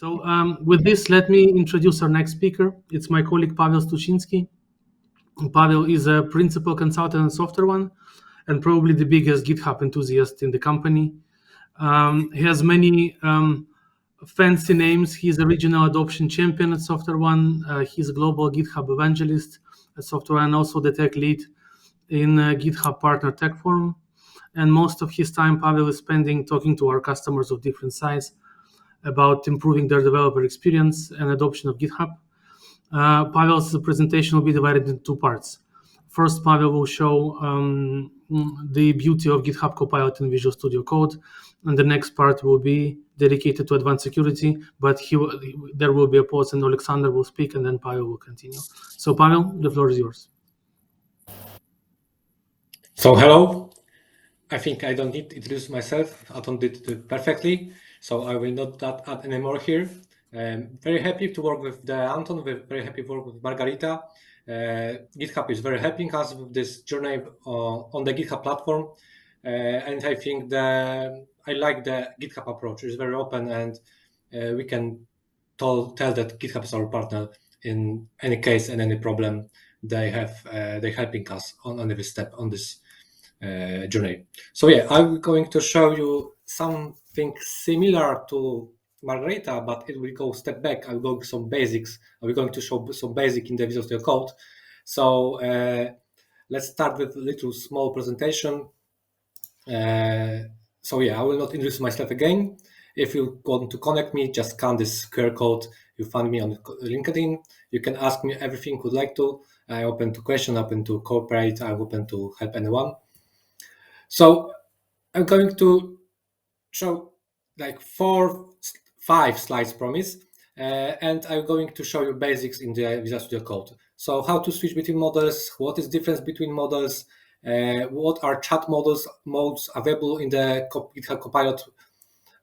With this, let me introduce our next speaker. It's my colleague Pawel Stuczynski. Pawel is a principal consultant at SoftwareOne and probably the biggest GitHub enthusiast in the company. He has many fancy names. He's a regional adoption champion at SoftwareOne. He's a global GitHub evangelist at SoftwareOne and also the tech lead in GitHub Partner Tech Forum. And most of his time, Pawel is spending talking to our customers of different size about improving their developer experience and adoption of GitHub. Pawel's presentation will be divided into two parts. First, Pawel will show the beauty of GitHub Copilot in Visual Studio Code, and the next part will be dedicated to advanced security, but there will be a pause and Alexander will speak and then Pawel will continue. So Pawel, the floor is yours. So hello, I think I don't need to introduce myself. Anton did it perfectly, so I will not add anymore here. Very happy to work with Anton, very happy to work with Margarita. GitHub is very helping us with this journey on the GitHub platform. And I think I like the GitHub approach. It's very open and we can tell that GitHub is our partner in any case and any problem they have. They're helping us on every step on this journey. So yeah, I'm going to show you something similar to Margarita, but it will go step back. I'll go some basics. We're going to show some basic in the Visual Studio Code. So let's start with a little small presentation. So yeah, I will not introduce myself again. If you want to connect me, just scan this QR code. You find me on LinkedIn. You can ask me everything you would like to. I'm open to question, open to cooperate. I'm open to help anyone. So I'm going to show like 4-5 slides promise, and I'm going to show you basics in the Visual Studio Code. So how to switch between models, what is difference between models, what are chat modes available in the GitHub Copilot,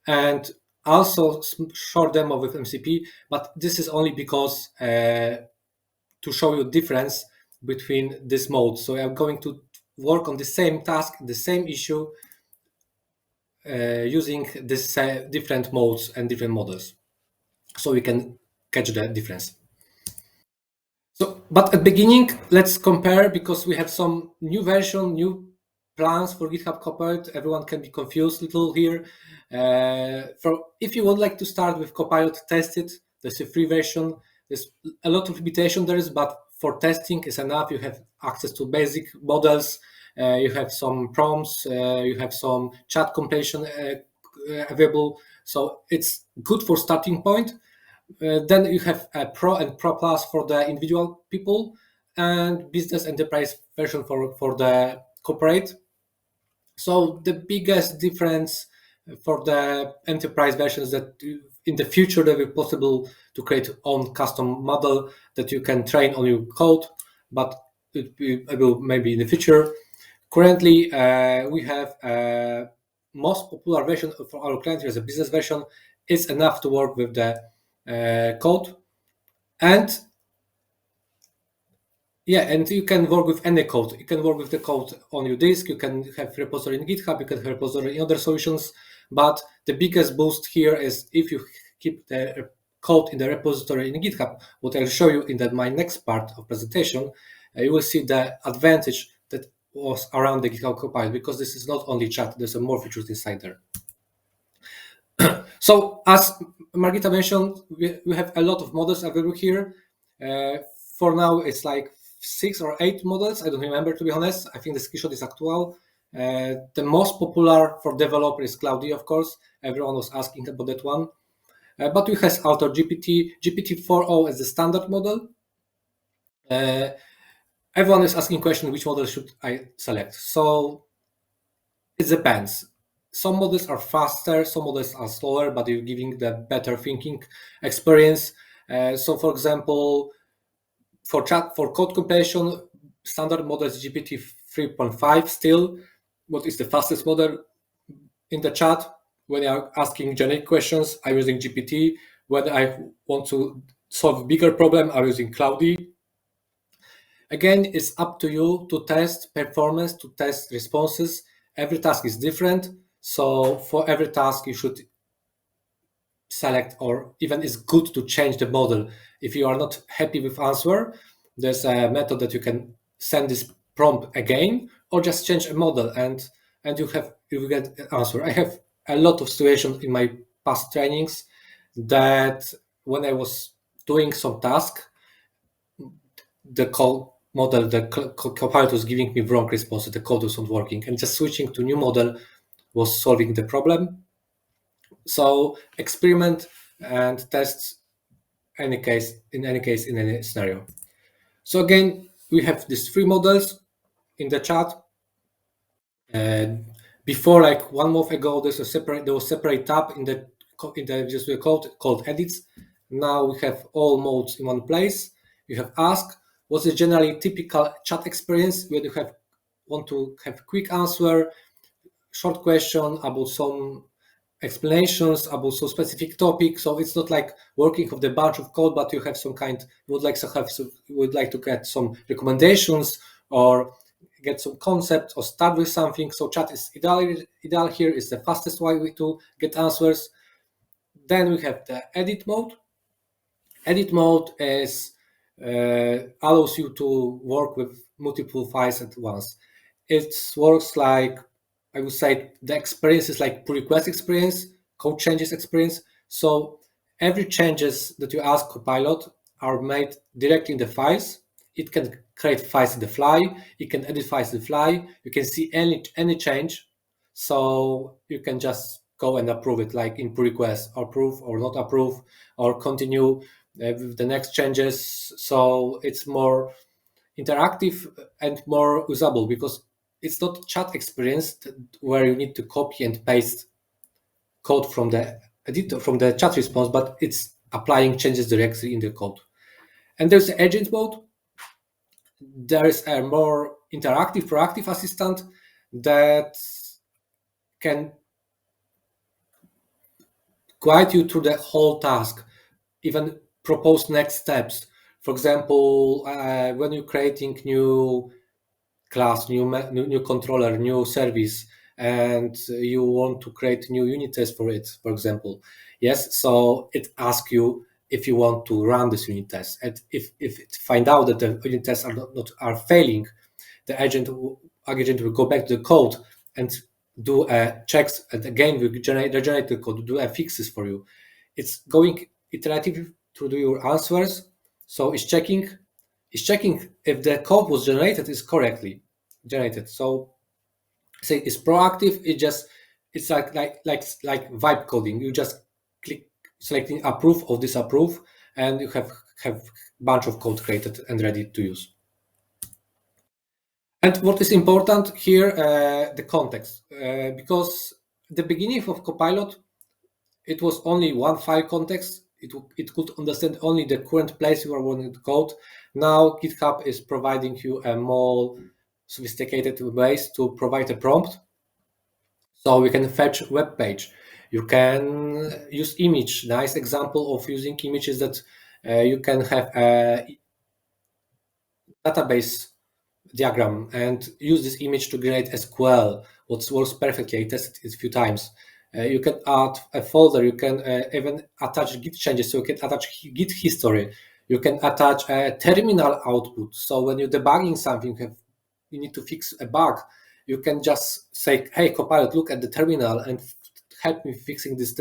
and also short demo with MCP, but this is only because to show you difference between these modes. So I'm going to work on the same task, the same issue, using this different modes and different models, so we can catch the difference. So, but at the beginning, let's compare, because we have some new version, new plans for GitHub Copilot. Everyone can be confused a little here. If you would like to start with Copilot, test it. There's a free version. There's a lot of limitation there is, but for testing is enough. You have access to basic models. You have some prompts. You have some chat completion available. So it's good for starting point. Then you have a Pro and Pro Plus for the individual people, and Business Enterprise version for the corporate. So the biggest difference for the enterprise version is that in the future there will be possible to create own custom model that you can train on your code, but it will maybe in the future. Currently, we have most popular version for our client here is a business version. It's enough to work with the code, and yeah, and you can work with any code. You can work with the code on your disk. You can have repository in GitHub. You can have repository in other solutions. But the biggest boost here is if you keep the code in the repository in GitHub. What I'll show you in my next part of presentation, you will see the advantage that was around the GitHub Copilot, because this is not only chat. There's more features inside there. So as Margita mentioned, we have a lot of models available here. For now, it's like 6 or 8 models. I don't remember, to be honest. I think the screenshot is actual. The most popular for developer is Cloudy, of course. Everyone was asking about that one. But we have Auto GPT, GPT-4o as the standard model. Everyone is asking question, which model should I select? So it depends. Some models are faster, some models are slower, but you're giving the better thinking experience. So for example, for code completion, standard model is GPT 3.5 still. What is the fastest model in the chat? When you're asking generic questions, I'm using GPT. When I want to solve a bigger problem, I'm using Cloudy. Again, it's up to you to test performance, to test responses. Every task is different. So for every task, you should select, or even it's good to change the model. If you are not happy with answer, there's a method that you can send this prompt again, or just change a model, and you get an answer. I have a lot of situations in my past trainings that when I was doing some task, the code model, the Copilot was giving me wrong responses, the code wasn't working, and just switching to new model was solving the problem. So experiment and test in any scenario. So again, we have these three models in the chat. Before, like 1 month ago, there was separate tab in the code called edits. Now we have all modes in one place. You have ask, what's the generally typical chat experience where you want to have quick answer, short question about some explanations about some specific topic. So it's not like working of the bunch of code, but you have some kind, would like to get some recommendations or get some concept or start with something. So chat is ideal here, is the fastest way to get answers. Then we have the edit mode. Edit mode is allows you to work with multiple files at once. It works like, I would say, the experience is like pull request experience, code changes experience. So every changes that you ask Copilot are made directly in the files. It can create files in the fly. It can edit files in the fly. You can see any change. So you can just go and approve it, like in pull request, approve or not approve, or continue with the next changes. So it's more interactive and more usable, because it's not chat experience where you need to copy and paste code from the editor, from the chat response, but it's applying changes directly in the code. And there's the agent mode. There is a more interactive, proactive assistant that can guide you through the whole task, even propose next steps. For example, when you're creating new class, new controller, new service, and you want to create new unit test for it, for example. Yes, so it asks you if you want to run this unit test, and if it find out that the unit tests are failing, the agent will go back to the code and do checks, and again we regenerate the code, do fixes for you. It's going iterative to do your answers. So it's checking if the code was generated is correctly generated. So say it's proactive. It's like vibe coding. You just click selecting approve or disapprove, and you have bunch of code created and ready to use. And what is important here, the context, because the beginning of Copilot, it was only one file context. It could understand only the current place you are running the code. Now GitHub is providing you a more sophisticated ways to provide a prompt. So we can fetch web page. You can use image. Nice example of using images that you can have a database diagram and use this image to create SQL, what works perfectly. I tested it a few times. You can add a folder. You can even attach Git changes. So you can attach Git history. You can attach a terminal output. So when you're debugging something, you need to fix a bug, you can just say, "Hey, Copilot, look at the terminal and help me fixing this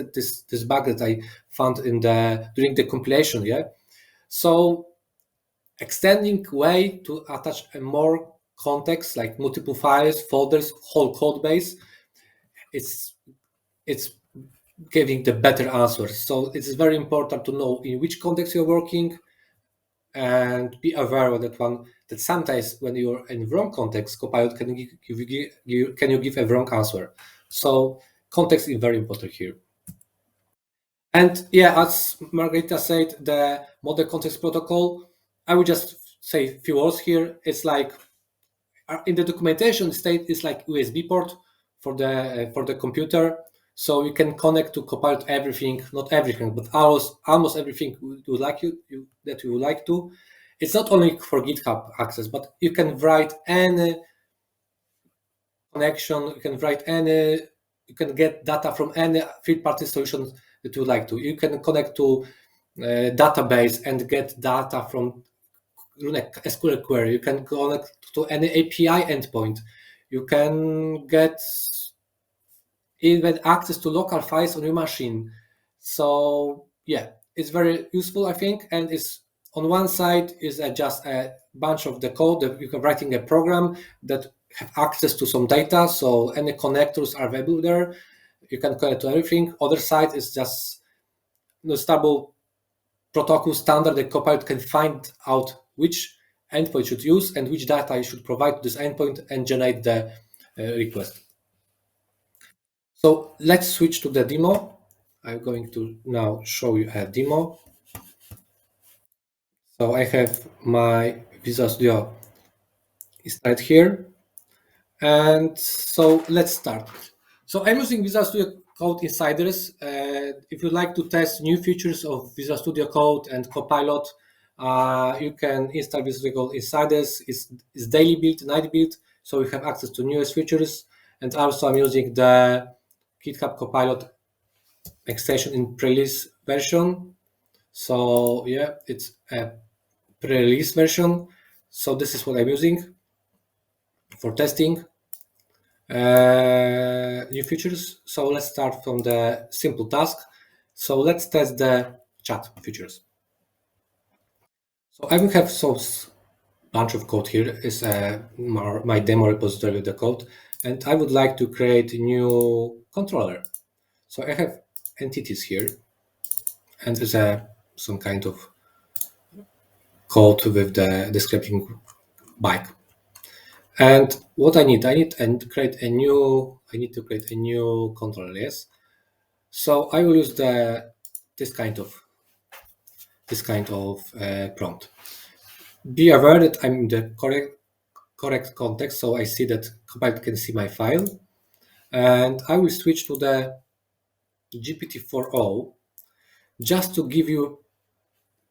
bug that I found during the compilation." Yeah. So extending way to attach a more context, like multiple files, folders, whole code base, it's giving the better answers. So it's very important to know in which context you're working, and be aware of that one, that sometimes when you're in wrong context, Copilot can give a wrong answer. So context is very important here. And yeah, as Margarita said, the model context protocol, I would just say a few words here. It's like in the documentation state, it's like USB port for the computer. So you can connect to Copilot everything, not everything, but almost everything you would like to. It's not only for GitHub access, but you can write any connection. You can get data from any third-party solution that you like to. You can connect to database and get data from run a SQL query. You can connect to any API endpoint. You can get even access to local files on your machine. So yeah, it's very useful, I think, and it's on one side is just a bunch of the code that you can writing a program that have access to some data, so any connectors are available there. You can connect to everything. Other side is just stable protocol standard that Copilot can find out which endpoint should use and which data you should provide to this endpoint and generate the request. So let's switch to the demo. I'm going to now show you a demo. So I have my Visual Studio installed here. And so let's start. So I'm using Visual Studio Code Insiders. If you'd like to test new features of Visual Studio Code and Copilot, you can install Visual Studio Code Insiders. It's daily build, night build, so you have access to newest features. And also I'm using the GitHub Copilot extension in pre-release version. So yeah, it's a pre-release version. So this is what I'm using for testing new features. So let's start from the simple task. So let's test the chat features. So I will have some bunch of code here. Is my demo repository with the code, and I would like to create a new controller. So I have entities here, and there's some kind of code with the description bike. And what I need to create a new controller. Yes. So I will use this kind of prompt. Be aware that I'm in the correct context, so I see that Copilot can see my file, and I will switch to the GPT-4o just to give you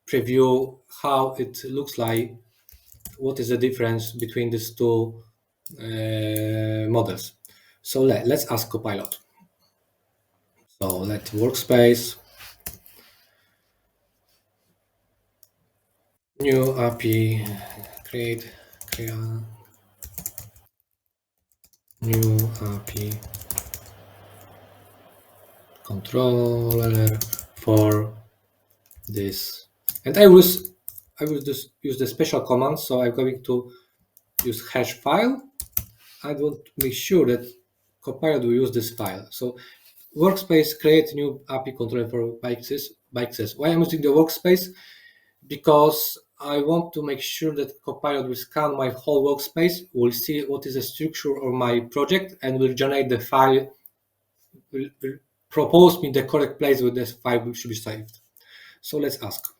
preview how it looks like. What is the difference between these two models? So let's ask Copilot. So let workspace, new API, create new API controller for this. And I will just use the special command. So I'm going to use hash file. I want to make sure that Copilot will use this file. So workspace, create new API controller for bikes. Why I'm using the workspace? Because I want to make sure that Copilot will scan my whole workspace, will see what is the structure of my project, and will generate the file, will propose me the correct place where this file should be saved. So let's ask.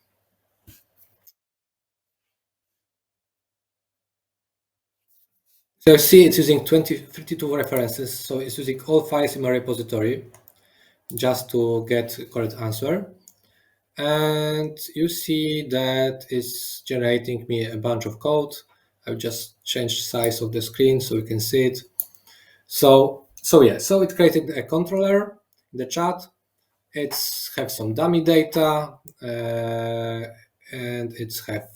So you see it's using 52 references, so it's using all files in my repository just to get correct answer. And you see that it's generating me a bunch of code. I've just changed size of the screen so you can see it. So it created a controller in the chat. It's have some dummy data and it's have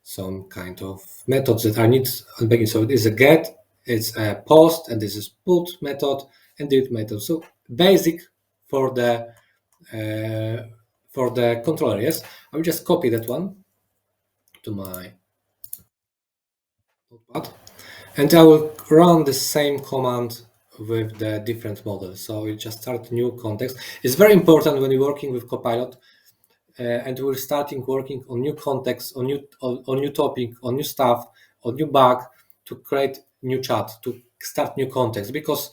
some kind of methods that are needed on beginning. So it is a get, it's a post, and this is put method and delete method. So basic for the controller. Yes, I will just copy that one to my notepad, and I will run the same command with the different models. So we just start new context. It's very important when you're working with Copilot. And we're starting working on new context, on new topic, on new stuff, on new bug, to create new chat, to start new context, because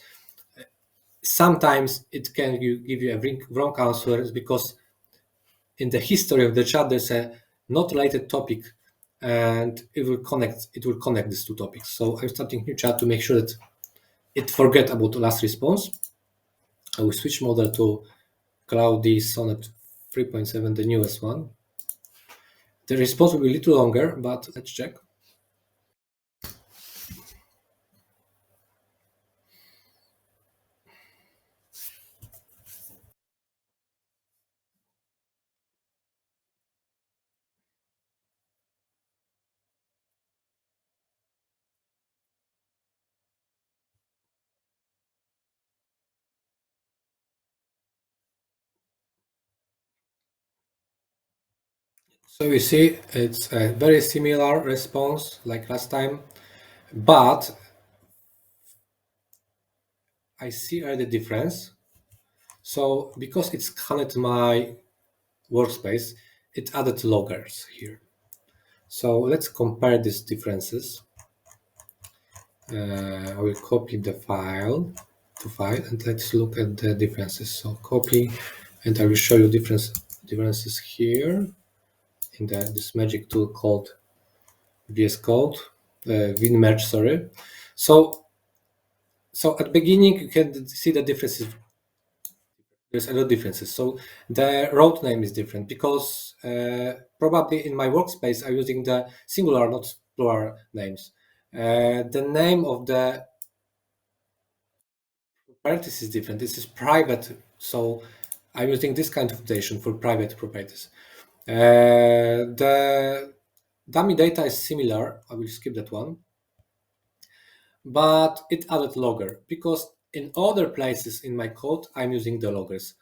sometimes it can give you a wrong answer because in the history of the chat there's a not related topic, and it will connect these two topics. So I'm starting new chat to make sure that it forget about the last response. I will switch model to Cloudy Sonnet 3.7, the newest one. The response will be a little longer, but let's check. So you see, it's a very similar response like last time, but I see already the difference. So because it's scanned my workspace, it added loggers here. So let's compare these differences. I will copy the file to file and let's look at the differences. So copy, and I will show you differences here in this magic tool called VS Code, WinMerge, sorry. So at the beginning you can see the differences. There's a lot of differences. So the road name is different because probably in my workspace I'm using the singular, not plural names. The name of the properties is different. This is private, so I'm using this kind of notation for private properties. The dummy data is similar. I will skip that one, but it added logger because in other places in my code I'm using the loggers.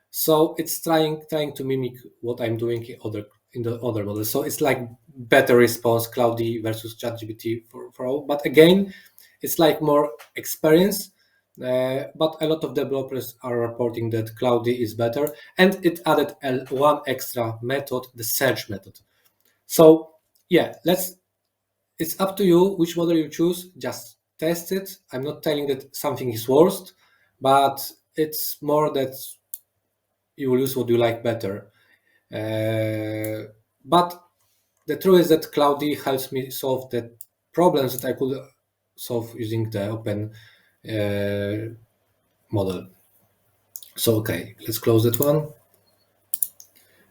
So it's trying to mimic what I'm doing in the other models. So it's like better response, Cloudy versus ChatGPT for all. But again, it's like more experience. But a lot of developers are reporting that Cloudy is better, and it added one extra method, the search method. So yeah, it's up to you which model you choose. Just test it. I'm not telling that something is worst, but it's more that you will use what you like better. But the truth is that Cloudy helps me solve the problems that I could solve using the open model. So okay, let's close that one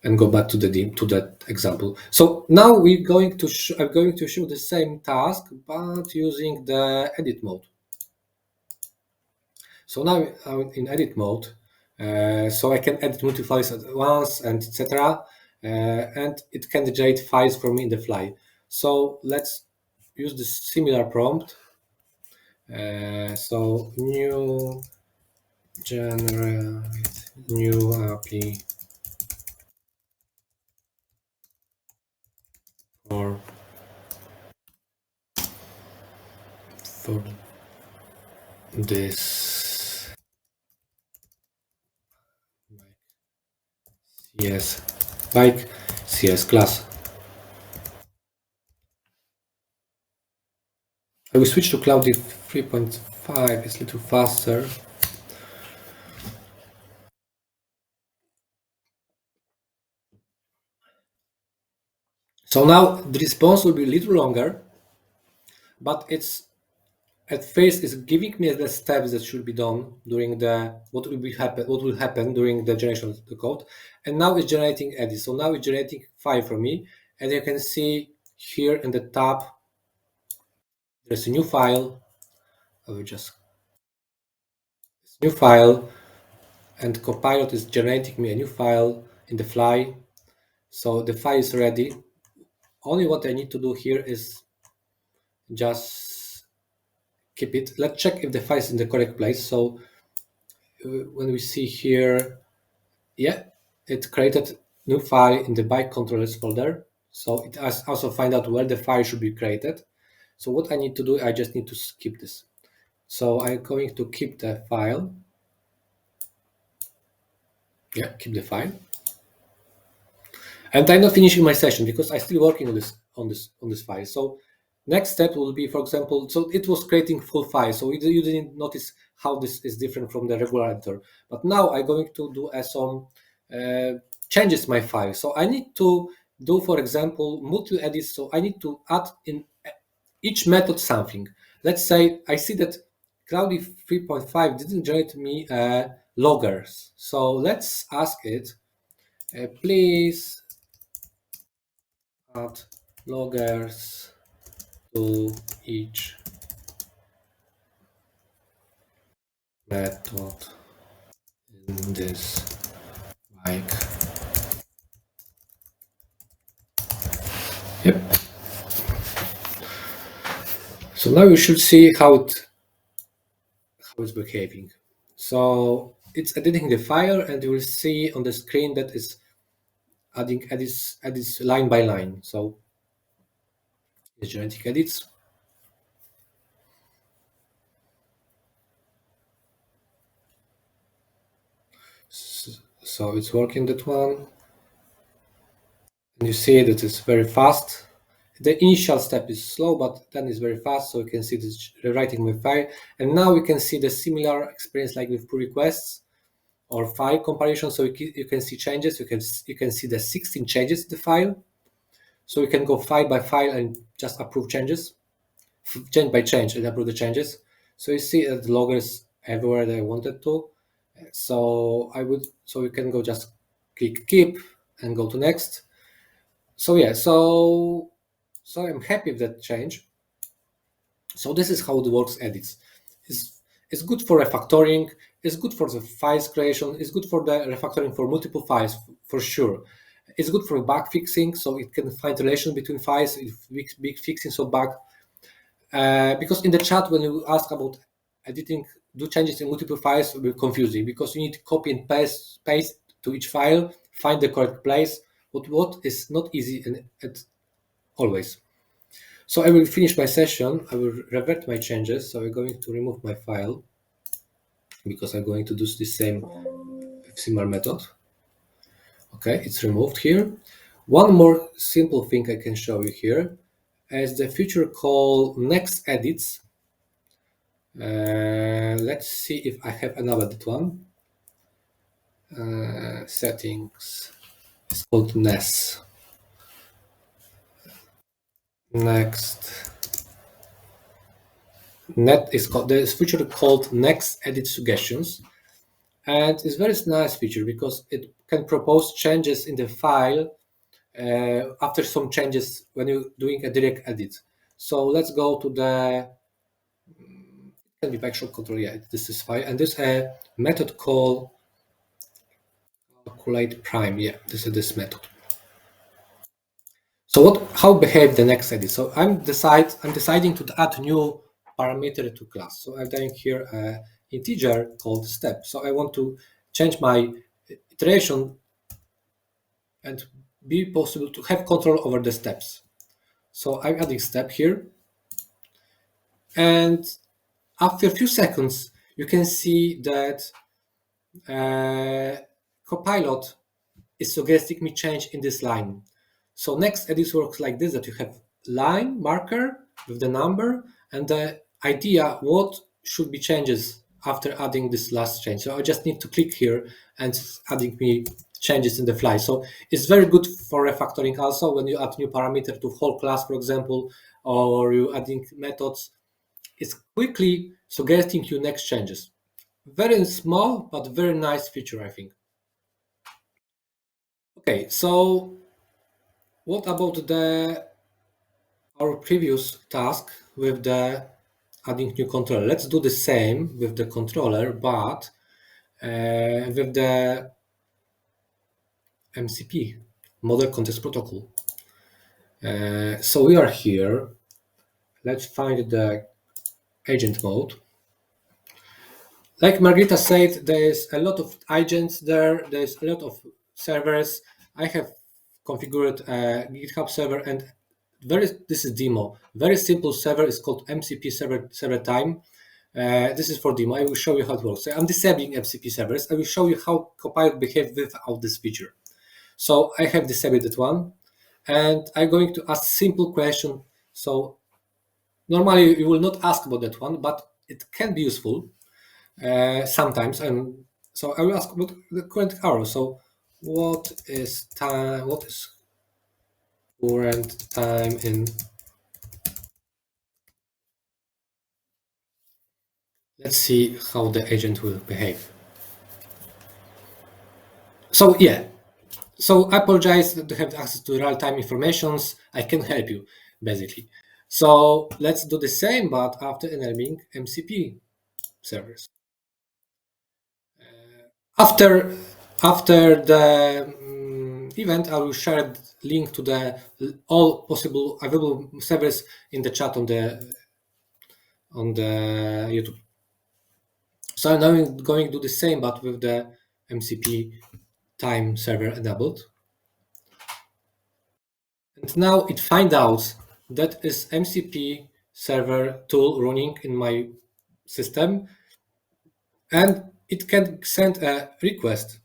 and go back to that example. So now I'm going to show the same task but using the edit mode. So now I'm in edit mode, so I can edit multiple files at once and etc. And it can generate files for me in the fly. So let's use this similar prompt. So new generate new API for this CS bike CS class. I will switch to Cloudy 3.5. It's a little faster. So now the response will be a little longer, but it's at first is giving me the steps that should be done during what will happen during the generation of the code, and now it's generating edits. So now it's generating file for me, and you can see here in the tab there's a new file. I will just new file, and Copilot is generating me a new file in the fly. So the file is ready. Only what I need to do here is just keep it. Let's check if the file is in the correct place. So when we see here, yeah, it created new file in the bike controllers folder. So it also find out where the file should be created. So what I need to do, I just need to skip this. So I'm going to keep the file. Yeah, keep the file. And I'm not finishing my session because I'm still working on this file. So next step will be, for example, so it was creating full file. So you didn't notice how this is different from the regular editor. But now I'm going to do some changes my file. So I need to do, for example, multi-edit. So I need to add in each method something. Let's say I see that Cloudy 3.5 didn't generate me loggers. So let's ask it, please add loggers to each method in this bike. Yep. So now you should see how it's behaving. So it's editing the file, and you will see on the screen that is adding edits line by line. So genetic edits. So it's working, that one. And you see that it's very fast. The initial step is slow, but then it's very fast. So you can see this rewriting my file. And now we can see the similar experience like with pull requests or file comparison. So you can see changes. You can see the 16 changes in the file. So you can go file by file and just approve changes, change by change, and approve the changes. So you see the loggers everywhere that I wanted to. So you can go just click keep and go to next. So yeah, so I'm happy with that change. So this is how the works edits. It's good for refactoring. It's good for the files creation. It's good for the refactoring for multiple files for sure. It's good for bug fixing, so it can find relation between files if big fixing of bug. Because in the chat, when you ask about editing, do changes in multiple files will be confusing because you need to copy and paste to each file, find the correct place. What is not easy and always. So I will finish my session. I will revert my changes. So I'm going to remove my file because I'm going to do the same similar method. Okay, it's removed here. One more simple thing I can show you here is the feature called next edits. Let's see if I have another one. Settings. It's called NES. Next. Net is called this feature called next edit suggestions, and it's very nice feature because it can propose changes in the file after some changes when you're doing a direct edit. So let's go to the can be backshot control. Yeah, this is file, and there's a method called calculate prime. Yeah, this is this method. So how behave the next edit? So I'm deciding to add new parameter to class. So I'm doing here an integer called step. So I want to change my iteration and be possible to have control over the steps. So I'm adding step here. And after a few seconds, you can see that Copilot is suggesting me change in this line. So next edit works like this, that you have line marker with the number and the idea what should be changes after adding this last change. So I just need to click here and it's adding me changes in the fly. So it's very good for refactoring also when you add new parameter to whole class, for example, or you adding methods. It's quickly suggesting you next changes. Very small, but very nice feature, I think. Okay, so what about our previous task with the adding new controller? Let's do the same with the controller, but with the MCP, Model Context Protocol. So we are here. Let's find the agent mode. Like Margarita said, there's a lot of agents there. There's a lot of servers. I have configured a GitHub server, and this is demo. Very simple server is called MCP server time. This is for demo. I will show you how it works. So I'm disabling MCP servers. I will show you how Copilot behaves without this feature. So I have disabled that one, and I'm going to ask simple question. So normally you will not ask about that one, but it can be useful sometimes. And so I will ask what the current hour. So what is time? What is current time in? Let's see how the agent will behave. So yeah, so I apologize to have access to real-time informations. I can help you basically. So let's do the same, but after enabling MCP servers. After the event, I will share link to the all possible available servers in the chat on the YouTube. So now I'm going to do the same, but with the MCP time server enabled. And now it finds out that is MCP server tool running in my system, and it can send a request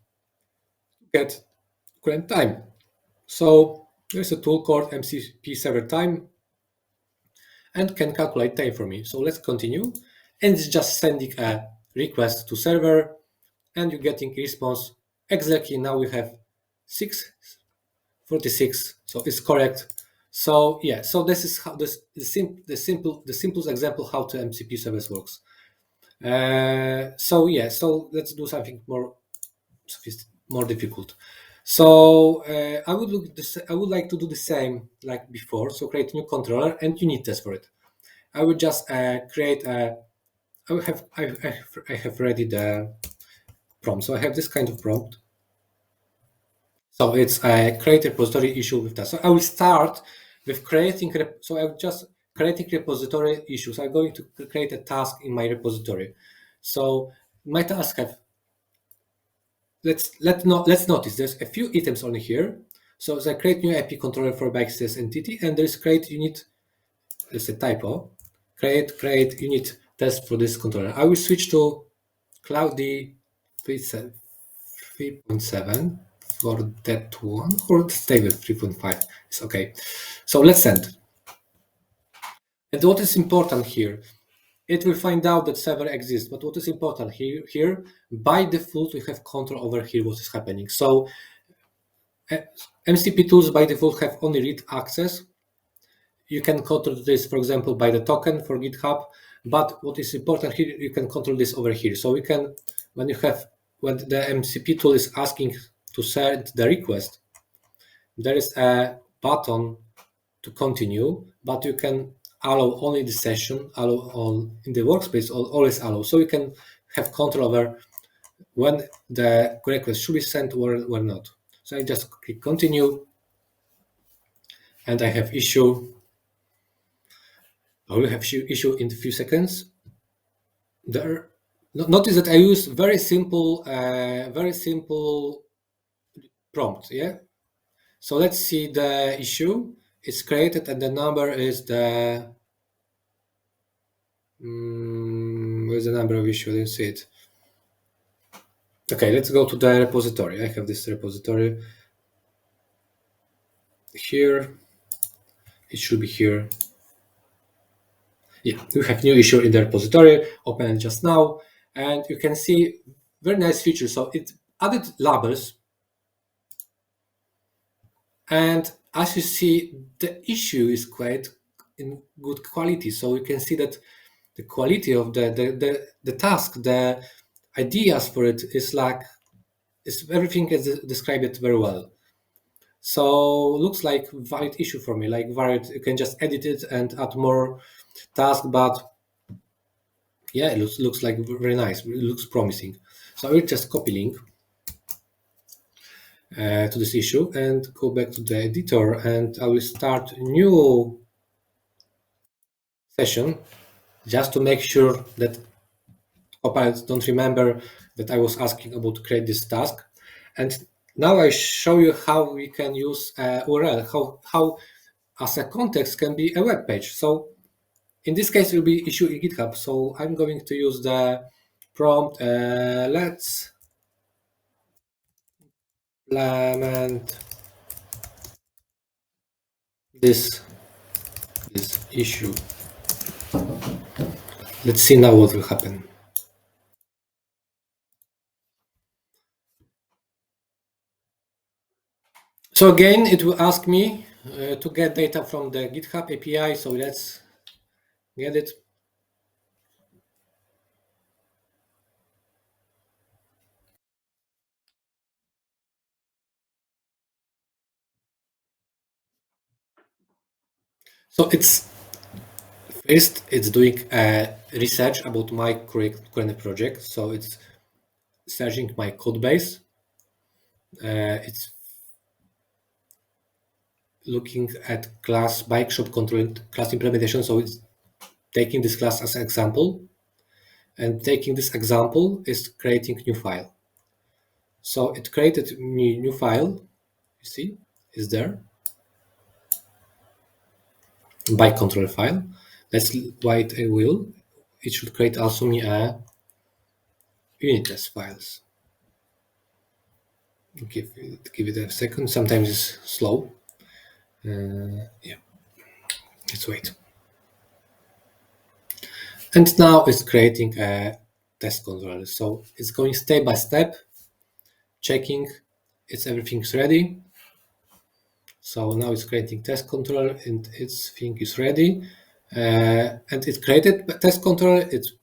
to get current time. So there's a tool called MCP server time and can calculate time for me. So let's continue. And it's just sending a request to server, and you're getting response. Exactly now we have 6:46, so it's correct. So yeah, so this is how the simplest example how the MCP service works. So yeah, so let's do something more difficult. So I would like to do the same like before. So create a new controller and unit test for it. I would just create a. I have ready the prompt. So I have this kind of prompt. So it's a create repository issue with that. So I will start with creating. So I'm just creating repository issues. I'm going to create a task in my repository. So my task have. Let's notice there's a few items only here. So I create new IP controller for backslash entity, and there's create unit. There's a typo. Create unit test for this controller. I will switch to Cloudy 3.7 for that one, or stay with 3.5. It's okay. So let's send. And what is important here? It will find out that server exists, but what is important here, by default, we have control over here what is happening. So MCP tools by default have only read access. You can control this, for example, by the token for GitHub, but what is important here, you can control this over here. So we can, when the MCP tool is asking to send the request, there is a button to continue, but you can allow only the session, allow all in the workspace, always allow. So you can have control over when the request should be sent or not. So I just click continue, and I have issue. I will have issue in a few seconds. There, notice that I use very simple prompt. Yeah. So let's see the issue. It's created, and the number is the. Where's the number of issue? I didn't see it. Okay, let's go to the repository. I have this repository here. It should be here. Yeah, we have new issue in the repository. Open it just now, and you can see very nice feature. So it added labels, and as you see, the issue is quite in good quality. So you can see that the quality of the task, the ideas for it is everything is described it very well. So looks like valid issue for me, like valid. You can just edit it and add more task, but yeah, it looks like very nice. It looks promising. So I will just copy link to this issue and go back to the editor, and I will start a new session just to make sure that Copilot don't remember that I was asking about to create this task. And now I show you how we can use URL, how as a context can be a web page. So in this case, it will be issue in GitHub. So I'm going to use the prompt. Let's implement this issue. Let's see now what will happen. So again, it will ask me to get data from the GitHub API. So let's get it. So it's doing research about my current project. So it's searching my code base. It's looking at class bike shop control class implementation. So it's taking this class as an example, and taking this example is creating new file. So it created new file. You see, is there. by control file. Let's write a will. It should create also me a unit test files. Give it a second. Sometimes it's slow. Yeah, let's wait. And now it's creating a test controller. So it's going step by step, checking it's everything's ready. So now it's creating test controller and its thing is ready. And it created a test controller. It's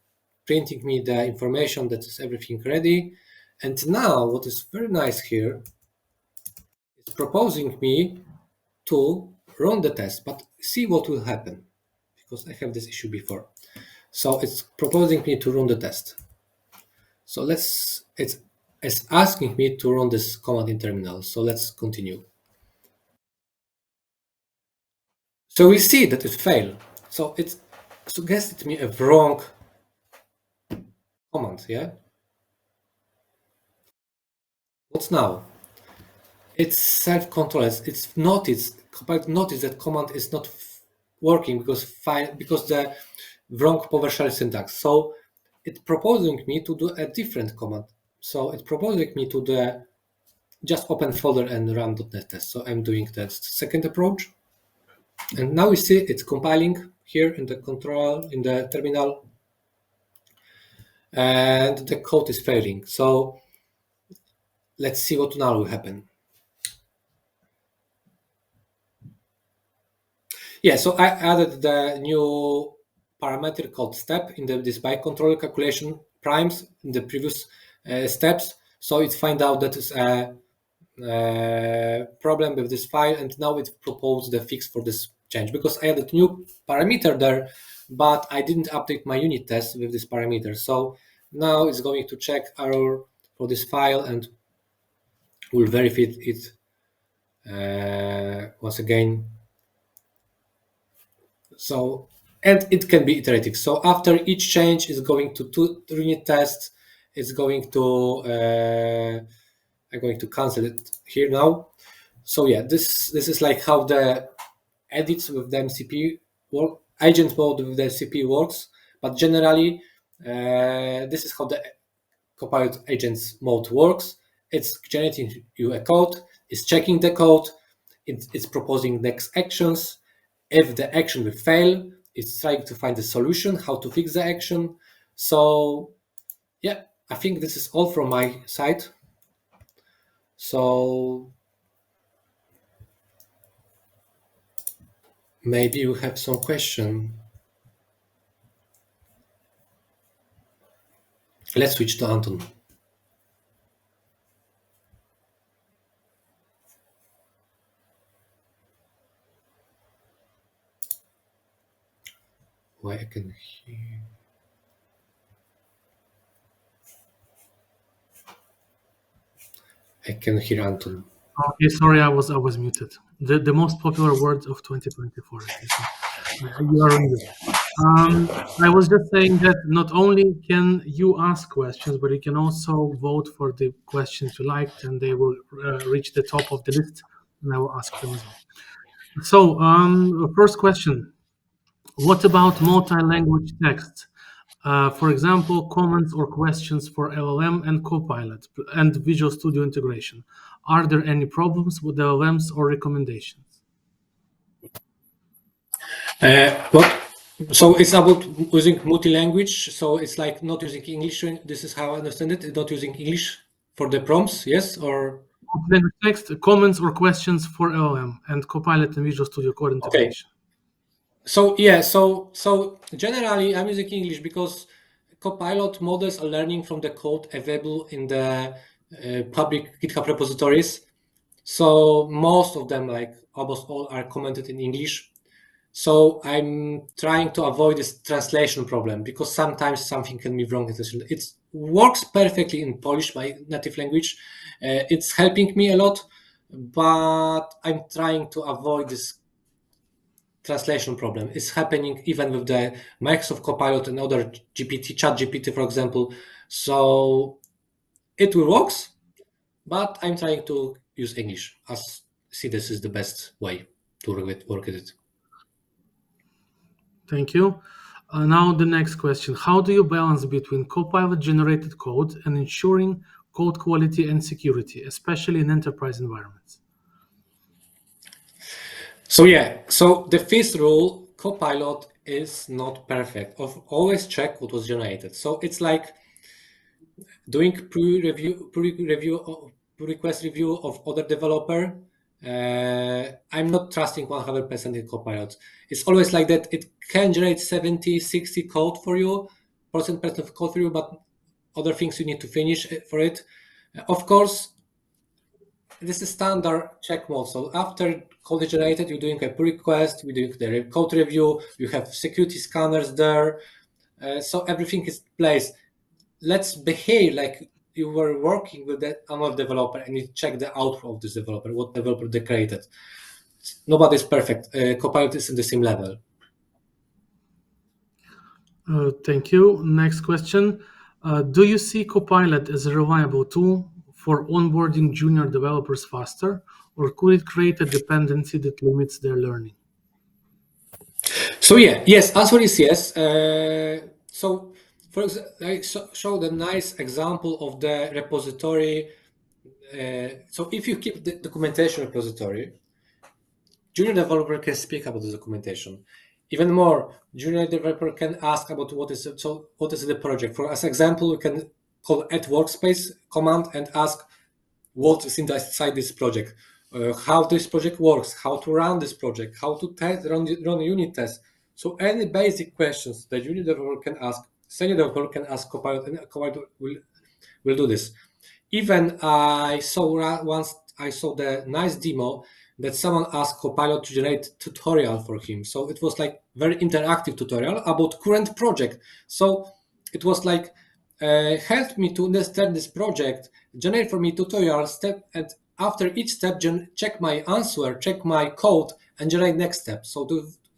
printing me the information that is everything ready. And now what is very nice here, it's proposing me to run the test, but see what will happen, because I have this issue before. So it's proposing me to run the test. So it's asking me to run this command in terminal. So let's continue. So we see that it failed. So it suggested me a wrong command, yeah? What's now? It's self-controlled. It's noticed, Copilot noticed that command is not working because the wrong PowerShell syntax. So it's proposing me to do a different command. So it's proposing me to just open folder and run .NET test. So I'm doing that second approach. And now we see it's compiling here in the terminal, and the code is failing. So let's see what now will happen. Yeah, so I added the new parameter called step in this byte controller calculation primes in the previous steps. So it find out that is a problem with this file, and now it proposed the fix for this change, because I added new parameter there, but I didn't update my unit test with this parameter. So now it's going to check error for this file and will verify it once again. So, and it can be iterative. So after each change is going to two unit tests, it's going to I'm going to cancel it here now. So yeah, this is like how the edits with the MCP work, agent mode with the MCP works. But generally, this is how the Copilot agents mode works. It's generating you a code, it's checking the code, it's proposing next actions. If the action will fail, it's trying to find a solution, how to fix the action. So yeah, I think this is all from my side. So maybe you have some question. Let's switch to Anton. Why I can hear. I can hear Anton. Okay, sorry, I was muted. The most popular word of 2024. You are on mute. I was just saying that not only can you ask questions, but you can also vote for the questions you liked, and they will reach the top of the list, and I will ask them as well. So, first question: what about multi-language text? For example, comments or questions for LLM and Copilot and Visual Studio integration. Are there any problems with LLMs or recommendations? What? So it's about using multi-language. So it's like not using English. This is how I understand it. Not using English for the prompts, yes, or Multi-language text, comments or questions for LLM and Copilot and Visual Studio Code okay. integration. So yeah, so generally I'm using English because Copilot models are learning from the code available in the public GitHub repositories. So most of them, like almost all, are commented in English. So I'm trying to avoid this translation problem, because sometimes something can be wrong in translation. It works perfectly in Polish, my native language. It's helping me a lot, but I'm trying to avoid this translation problem. It's happening even with the Microsoft Copilot and other GPT, Chat GPT, for example. So it will works, but I'm trying to use English as see this is the best way to work with it. Thank you. Now the next question. How do you balance between Copilot generated code and ensuring code quality and security, especially in enterprise environments? So the first rule, Copilot is not perfect. Always check what was generated. So it's like doing pre-request review of other developer. I'm not trusting 100% in Copilot. It's always like that. It can generate 70, 60 code for you, percent of code for you, but other things you need to finish for it. Of course, this is standard check mode. So after code is generated, you're doing a pull request, we're doing the code review, you have security scanners there. So everything is placed. Let's behave like you were working with that another developer and you check the output of this developer, what developer they created. Nobody is perfect. Copilot is in the same level. Thank you. Next question. Do you see Copilot as a reliable tool for onboarding junior developers faster, or could it create a dependency that limits their learning? So yes, answer is yes. So for example, I showed a nice example of the repository. So if you keep the documentation repository, junior developer can speak about the documentation. Even more, junior developer can ask about what is the project. For as example, we can call add workspace command and ask what is inside this project, how this project works, how to run this project, how to run unit tests. So any basic questions that junior developer can ask, senior developer can ask Copilot, and Copilot will do this. Even I saw the nice demo that someone asked Copilot to generate tutorial for him. So it was like very interactive tutorial about current project. So it was like help me to understand this project, generate for me tutorial step, and after each step check my answer, check my code, and generate next step. So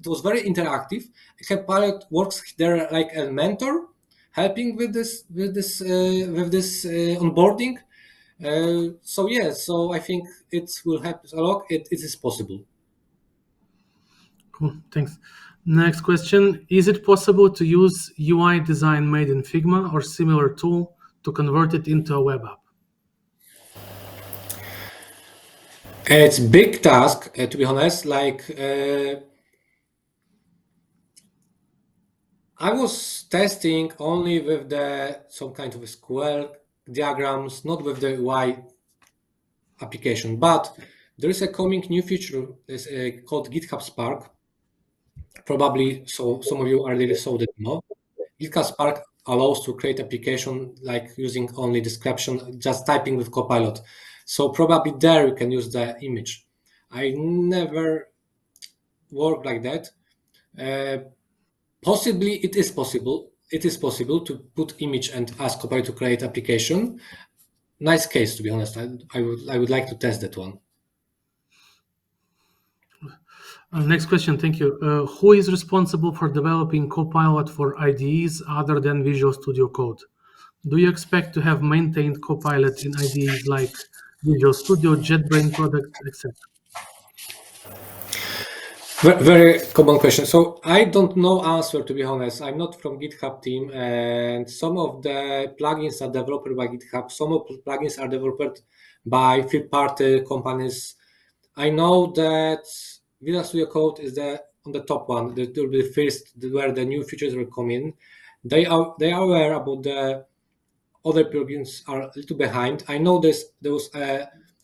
it was very interactive. Copilot works there like a mentor, helping with this onboarding. So I think it will help a lot. It is possible. Cool, thanks. Next question. Is it possible to use UI design made in Figma or similar tool to convert it into a web app? It's big task, to be honest. Like I was testing only with some kind of SQL diagrams, not with the UI application. But there is a coming new feature called GitHub Spark. Probably some of you already saw the demo. GitHub Spark allows to create application like using only description, just typing with Copilot. So probably there you can use the image. I never worked like that. Possibly it is possible. It is possible to put image and ask Copilot to create application. Nice case, to be honest. I would like to test that one. Next question, thank you. Who is responsible for developing Copilot for IDEs other than Visual Studio Code? Do you expect to have maintained Copilot in IDEs like Visual Studio, JetBrains products, etc.? Very common question. So I don't know answer, to be honest. I'm not from GitHub team, and some of the plugins are developed by GitHub. Some of the plugins are developed by third-party companies. I know that Visual Studio Code is on the top one. That will be the first where the new features will come in. They are aware about the other plugins are a little behind. I know there was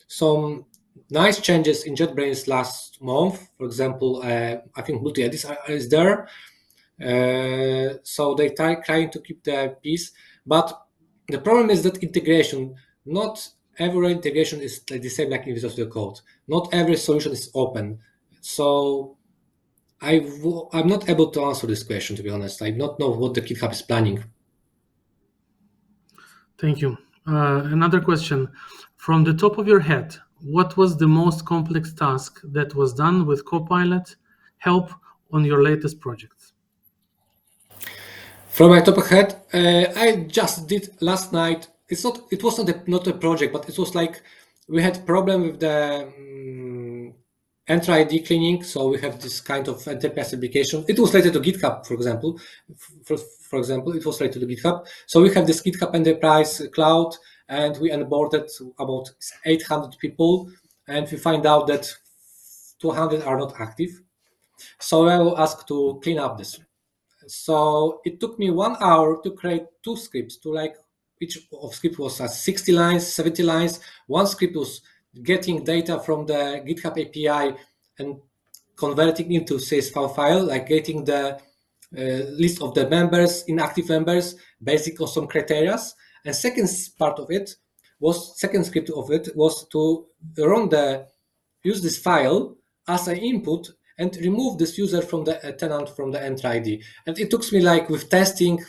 some nice changes in JetBrains last month. For example, I think multi-edit is there. So they trying to keep the peace. But the problem is that integration, not every integration is like the same like in Visual Studio Code. Not every solution is open. So I'm not able to answer this question, to be honest. I don't know what the GitHub is planning. Thank you. Another question. From the top of your head, what was the most complex task that was done with Copilot help on your latest projects? From my top of head, I just did last night. It was not a project, but it was like we had problem with the Enter ID cleaning. So we have this kind of enterprise application. It was related to GitHub, for example. For example, it was related to GitHub. So we have this GitHub Enterprise Cloud, and we onboarded about 800 people, and we find out that 200 are not active. So I will ask to clean up this. So it took me 1 hour to create 2 scripts. To like each of script was 60 lines, 70 lines. One script was getting data from the GitHub API and converting into CSV file, like getting the list of the members, inactive members, basic on some criteria. And second script of it was to use this file as an input and remove this user from the tenant from the enter ID. And it took me, like, with testing,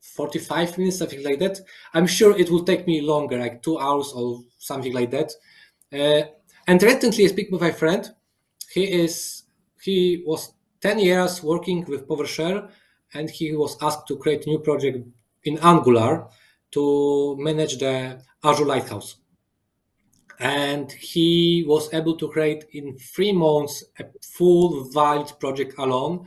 45 minutes, something like that. I'm sure it will take me longer, like 2 hours or something like that. And recently I speak with my friend. He was 10 years working with PowerShell, and he was asked to create a new project in Angular to manage the Azure Lighthouse. And he was able to create in 3 months a full valid project alone.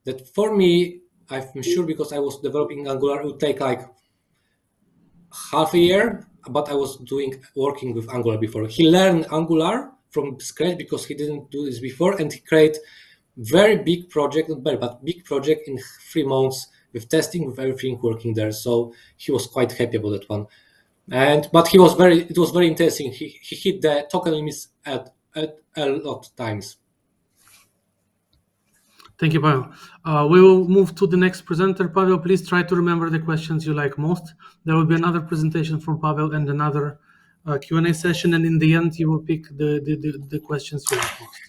That for me, I'm sure, because I was developing Angular, it would take like half a year, but I was working with Angular before. He learned Angular from scratch because he didn't do this before, and he created very big project, not very, but big project in 3 months with testing, with everything working there. So he was quite happy about that one. But it was very interesting. He hit the token limits at a lot of times. Thank you, Pavel. We will move to the next presenter. Pavel, please try to remember the questions you like most. There will be another presentation from Pavel and another Q&A session, and in the end, you will pick the questions you like most.